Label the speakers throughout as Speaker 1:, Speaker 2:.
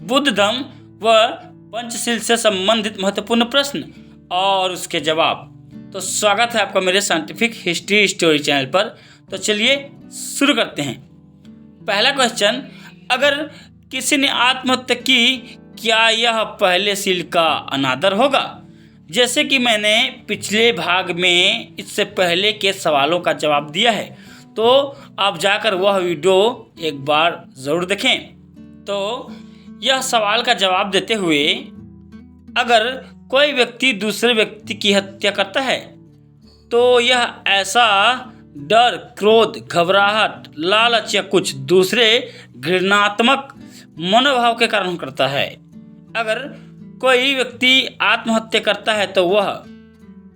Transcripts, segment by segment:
Speaker 1: बुद्ध धम्म व पंचशील से संबंधित महत्वपूर्ण प्रश्न और उसके जवाब। तो स्वागत है आपका मेरे साइंटिफिक हिस्ट्री स्टोरी चैनल पर। तो चलिए शुरू करते हैं। पहला क्वेश्चन, अगर किसी ने आत्महत्या की, क्या यह पहले शील का अनादर होगा? जैसे कि मैंने पिछले भाग में इससे पहले के सवालों का जवाब दिया है, तो आप जाकर वह वीडियो एक बार ज़रूर देखें। तो यह सवाल का जवाब देते हुए, अगर कोई व्यक्ति दूसरे व्यक्ति की हत्या करता है तो यह ऐसा डर, क्रोध, घबराहट, लालच या कुछ दूसरे घृणात्मक मनोभाव के कारण करता है। अगर कोई व्यक्ति आत्महत्या करता है तो वह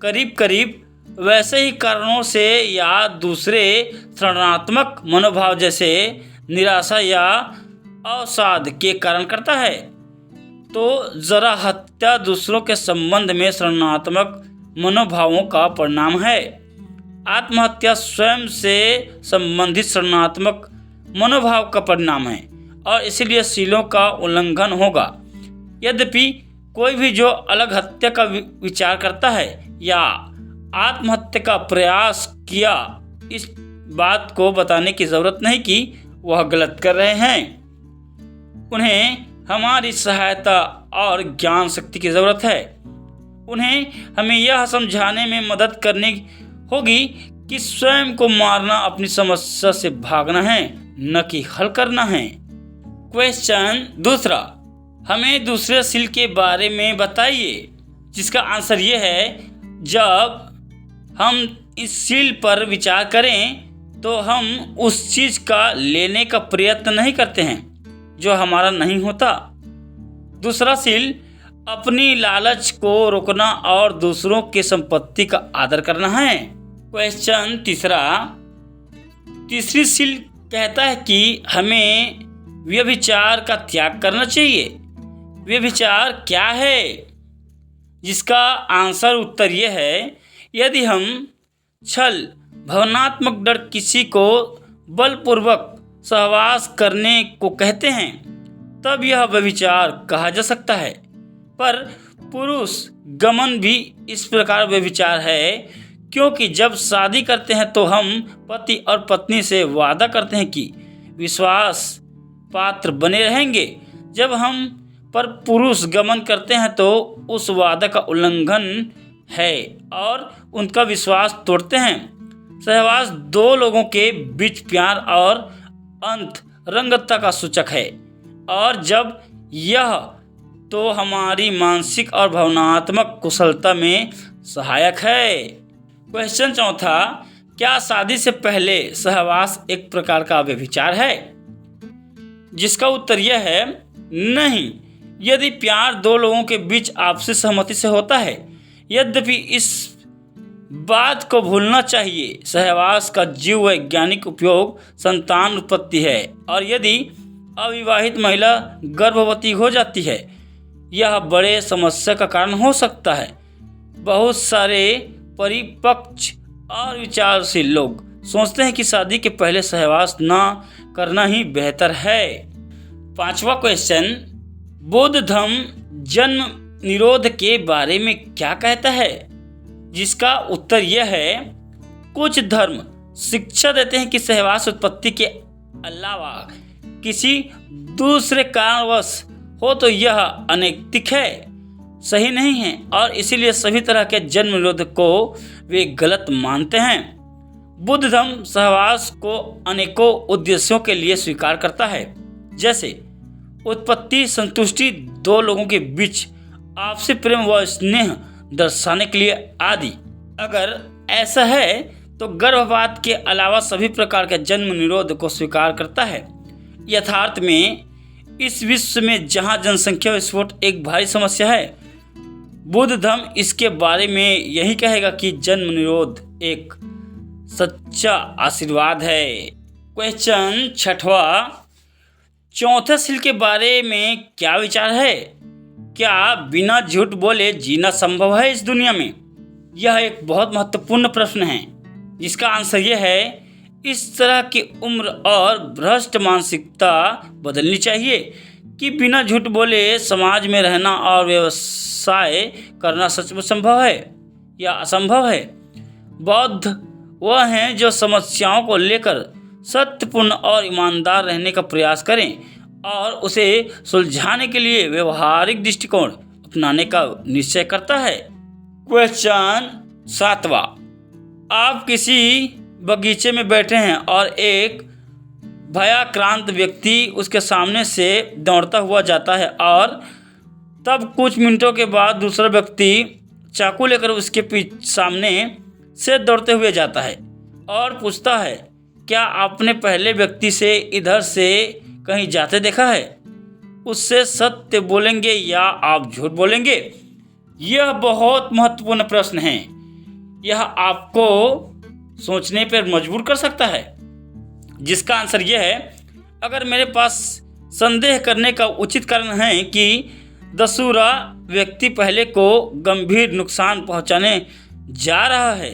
Speaker 1: करीब करीब वैसे ही कारणों से या दूसरे ऋणात्मक मनोभाव जैसे निराशा या अवसाद के कारण करता है। तो जरा हत्या दूसरों के संबंध में ऋणात्मक मनोभावों का परिणाम है। आत्महत्या स्वयं से संबंधित ऋणात्मक मनोभाव का परिणाम है और इसीलिए शीलों का उल्लंघन होगा। यद्यपि कोई भी जो अलग हत्या का विचार करता है या आत्महत्या का प्रयास किया, इस बात को बताने की ज़रूरत नहीं कि वह गलत कर रहे हैं। उन्हें हमारी सहायता और ज्ञान शक्ति की ज़रूरत है। उन्हें हमें यह समझाने में मदद करनी होगी कि स्वयं को मारना अपनी समस्या से भागना है, न कि हल करना है। क्वेश्चन दूसरा, हमें दूसरे शील के बारे में बताइए। जिसका आंसर ये है, जब हम इस शील पर विचार करें तो हम उस चीज़ का लेने का प्रयत्न नहीं करते हैं जो हमारा नहीं होता। दूसरा शील अपनी लालच को रोकना और दूसरों की संपत्ति का आदर करना है। क्वेश्चन तीसरी शील कहता है कि हमें व्यभिचार का त्याग करना चाहिए। व्यभिचार क्या है? जिसका आंसर उत्तर यह है, यदि हम छल, भावनात्मक डर, किसी को बलपूर्वक सहवास करने को कहते हैं, तब यह व्यभिचार कहा जा सकता है। पर पुरुष गमन भी इस प्रकार व्यभिचार है, क्योंकि जब शादी करते हैं तो हम पति और पत्नी से वादा करते हैं कि विश्वास पात्र बने रहेंगे। जब हम पर पुरुष गमन करते हैं तो उस वादा का उल्लंघन है और उनका विश्वास तोड़ते हैं। सहवास दो लोगों के बीच प्यार और अंतरंगता का सूचक है, और जब यह तो हमारी मानसिक और भावनात्मक कुशलता में सहायक है। क्वेश्चन चौथा, क्या शादी से पहले सहवास एक प्रकार का व्यभिचार है? जिसका उत्तर यह है, नहीं। यदि प्यार दो लोगों के बीच आपसी सहमति से होता है, यद्यपि इस बात को भूलना चाहिए, सहवास का जीव वैज्ञानिक उपयोग संतान उत्पत्ति है, और यदि अविवाहित महिला गर्भवती हो जाती है, यह बड़े समस्या का कारण हो सकता है। बहुत सारे परिपक्व और विचारशील लोग सोचते हैं कि शादी के पहले सहवास न करना ही बेहतर है। पांचवा क्वेश्चन, बौद्ध धम्म जन्म निरोध के बारे में क्या कहता है? जिसका उत्तर यह है, कुछ धर्म शिक्षा देते हैं कि सहवास उत्पत्ति के अलावा किसी दूसरे कारणवश हो तो यह अनैतिक है, सही नहीं है, और इसीलिए सभी तरह के जन्म निरोध को वे गलत मानते हैं। बुद्ध धम्म सहवास को अनेकों उद्देश्यों के लिए स्वीकार करता है, जैसे उत्पत्ति, संतुष्टि, दो लोगों के बीच आपसी प्रेम व स्नेह दर्शाने के लिए आदि। अगर ऐसा है तो गर्भपात के अलावा सभी प्रकार के जन्म निरोध को स्वीकार करता है। यथार्थ में इस विश्व में जहाँ जनसंख्या विस्फोट एक भारी समस्या है, बुद्ध धम्म इसके बारे में यही कहेगा कि जन्म निरोध एक सच्चा आशीर्वाद है। क्वेश्चन छठवा, चौथे शील के बारे में क्या विचार है? क्या बिना झूठ बोले जीना संभव है इस दुनिया में? यह एक बहुत महत्वपूर्ण प्रश्न है, जिसका आंसर यह है, इस तरह की उम्र और भ्रष्ट मानसिकता बदलनी चाहिए। कि बिना झूठ बोले समाज में रहना और व्यवसाय करना सचमुच संभव है या असंभव है। बौद्ध वह हैं जो समस्याओं को लेकर सत्यपूर्ण और ईमानदार रहने का प्रयास करें और उसे सुलझाने के लिए व्यवहारिक दृष्टिकोण अपनाने का निश्चय करता है। क्वेश्चन 7वां, आप किसी बगीचे में बैठे हैं और एक भयाक्रांत व्यक्ति उसके सामने से दौड़ता हुआ जाता है और तब कुछ मिनटों के बाद दूसरा व्यक्ति चाकू लेकर उसके सामने से दौड़ते हुए जाता है और पूछता है, क्या आपने पहले व्यक्ति से इधर से कहीं जाते देखा है? उससे सत्य बोलेंगे या आप झूठ बोलेंगे? यह बहुत महत्वपूर्ण प्रश्न है। यह आपको सोचने पर मजबूर कर सकता है, जिसका आंसर यह है, अगर मेरे पास संदेह करने का उचित कारण है कि दसूरा व्यक्ति पहले को गंभीर नुकसान पहुंचाने जा रहा है,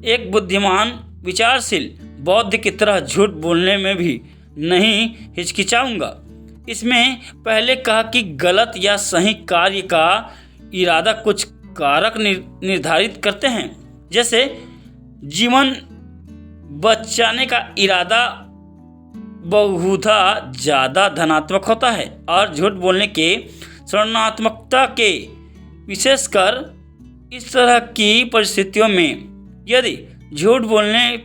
Speaker 1: एक बुद्धिमान विचारशील बौद्ध की तरह झूठ बोलने में भी नहीं हिचकिचाऊंगा। इसमें पहले कहा कि गलत या सही कार्य का इरादा कुछ कारक निर्धारित करते हैं, जैसे जीवन बचाने का इरादा बहुधा ज़्यादा धनात्मक होता है और झूठ बोलने के ऋणात्मकता के, विशेषकर इस तरह की परिस्थितियों में यदि झूठ बोलने,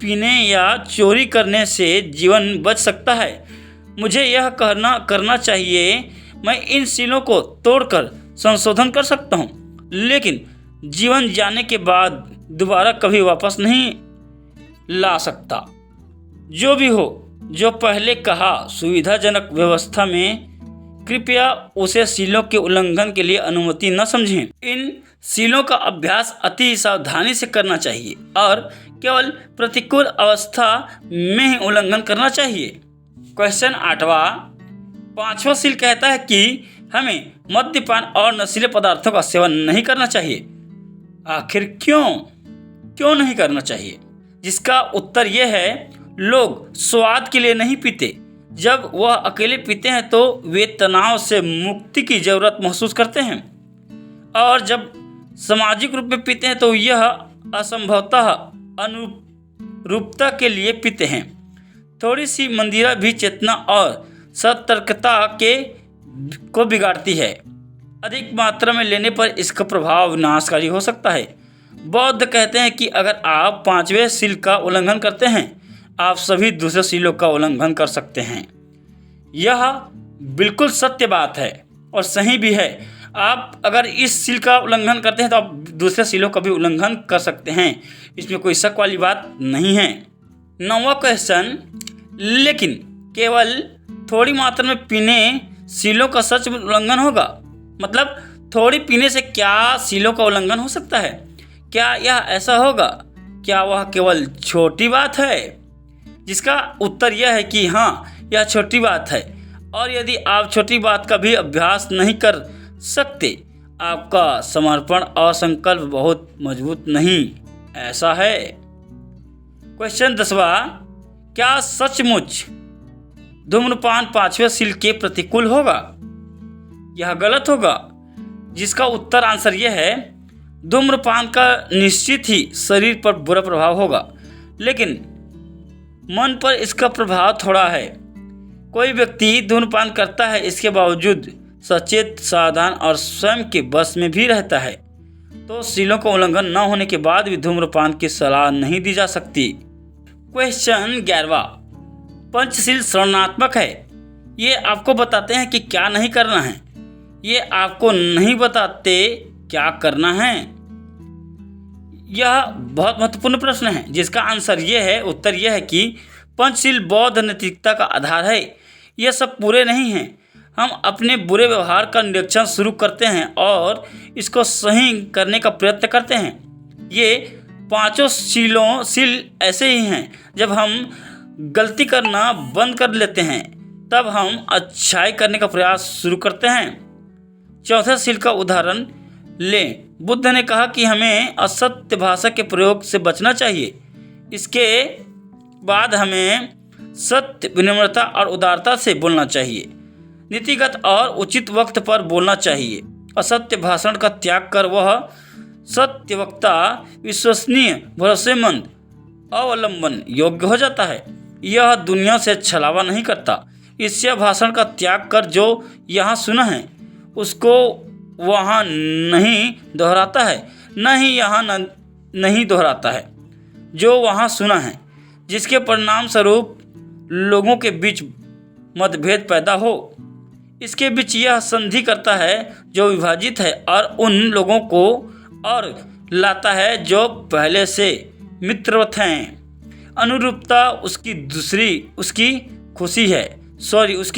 Speaker 1: पीने या चोरी करने से जीवन बच सकता है, मुझे यह करना चाहिए। मैं इन सीलों को तोड़कर संशोधन कर सकता हूँ, लेकिन जीवन जाने के बाद दोबारा कभी वापस नहीं ला सकता। जो भी हो, जो पहले कहा सुविधाजनक व्यवस्था में, कृपया उसे सीलों के उल्लंघन के लिए अनुमति न समझें। इन सीलों का अभ्यास अति सावधानी से करना चाहिए और केवल प्रतिकूल अवस्था में ही उल्लंघन करना चाहिए। क्वेश्चन 8वां, 5वां सील कहता है कि हमें मद्यपान और नशीले पदार्थों का सेवन नहीं करना चाहिए। आखिर क्यों नहीं करना चाहिए? जिसका उत्तर यह है, लोग स्वाद के लिए नहीं पीते। जब वह अकेले पीते हैं तो वे तनाव से मुक्ति की जरूरत महसूस करते हैं, और जब सामाजिक रूप में पीते हैं तो यह असंभवतः अनुरूपता के लिए पीते हैं। थोड़ी सी मंदिरा भी चेतना और सतर्कता को बिगाड़ती है। अधिक मात्रा में लेने पर इसका प्रभाव विनाशकारी हो सकता है। बौद्ध कहते हैं कि अगर आप 5वें सील का उल्लंघन करते हैं, आप सभी दूसरे सीलों का उल्लंघन कर सकते हैं। यह बिल्कुल सत्य बात है और सही भी है। आप अगर इस सील का उल्लंघन करते हैं तो आप दूसरे सीलों का भी उल्लंघन कर सकते हैं, इसमें कोई शक वाली बात नहीं है। 9वां क्वेश्चन, लेकिन केवल थोड़ी मात्रा में पीने सीलों का सच उल्लंघन होगा? मतलब थोड़ी पीने से क्या सीलों का उल्लंघन हो सकता है? क्या यह ऐसा होगा? क्या वह केवल छोटी बात है? जिसका उत्तर यह है कि हाँ, यह छोटी बात है, और यदि आप छोटी बात का भी अभ्यास नहीं कर सकते, आपका समर्पण और संकल्प बहुत मजबूत नहीं ऐसा है। क्वेश्चन 10वां, क्या सचमुच धूम्रपान 5वें सील के प्रतिकूल होगा? यह गलत होगा। जिसका उत्तर आंसर यह है, धूम्रपान का निश्चित ही शरीर पर बुरा प्रभाव होगा, लेकिन मन पर इसका प्रभाव थोड़ा है। कोई व्यक्ति धूम्रपान करता है, इसके बावजूद सचेत, सावधान और स्वयं के बस में भी रहता है, तो सीलों का उल्लंघन न होने के बाद भी धूम्रपान की सलाह नहीं दी जा सकती। क्वेश्चन 11वां, पंचशील शरणात्मक है। ये आपको बताते हैं कि क्या नहीं करना है, ये आपको नहीं बताते क्या करना है। यह बहुत महत्वपूर्ण प्रश्न है, जिसका आंसर यह है, उत्तर यह है कि पंचशील बौद्ध नैतिकता का आधार है। ये सब पूरे नहीं हैं। हम अपने बुरे व्यवहार का निरीक्षण शुरू करते हैं और इसको सही करने का प्रयत्न करते हैं। ये पांचों सील ऐसे ही हैं। जब हम गलती करना बंद कर लेते हैं, तब हम अच्छाई करने का प्रयास शुरू करते हैं। चौथे सील का उदाहरण लें। बुद्ध ने कहा कि हमें असत्य भाषा के प्रयोग से बचना चाहिए। इसके बाद हमें सत्य, विनम्रता और उदारता से बोलना चाहिए। नीतिगत और उचित वक्त पर बोलना चाहिए। असत्य भाषण का त्याग कर वह सत्य वक्ता विश्वसनीय, भरोसेमंद, अवलंबन योग्य हो जाता है। यह दुनिया से छलावा नहीं करता। इससे भाषण का त्याग कर जो यहाँ सुना है उसको वहाँ नहीं दोहराता है, न ही यहाँ नहीं दोहराता है जो वहाँ सुना है, जिसके परिणाम स्वरूप लोगों के बीच मतभेद पैदा हो। इसके बीच यह संधि करता है जो विभाजित है और उन लोगों को और लाता है जो पहले से मित्रवत हैं। अनुरूपता उसकी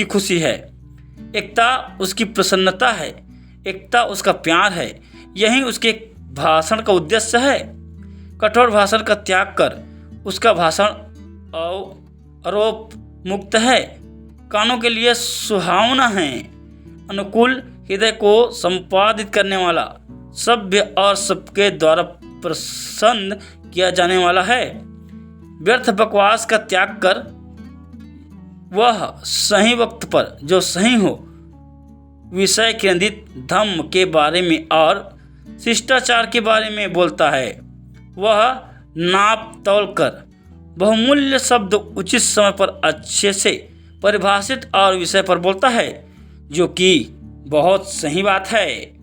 Speaker 1: खुशी है। एकता उसकी प्रसन्नता है। एकता उसका प्यार है। यही उसके भाषण का उद्देश्य है। कठोर भाषण का त्याग कर उसका भाषण आरोप मुक्त है, कानों के लिए सुहावना है, अनुकूल, हृदय को संपादित करने वाला, सभ्य और सबके द्वारा पसंद किया जाने वाला है। व्यर्थ बकवास का त्याग कर वह सही वक्त पर जो सही हो, विषय केंद्रित धर्म के बारे में और शिष्टाचार के बारे में बोलता है। वह नाप तौल कर बहुमूल्य शब्द उचित समय पर अच्छे से परिभाषित और विषय पर बोलता है, जो कि बहुत सही बात है।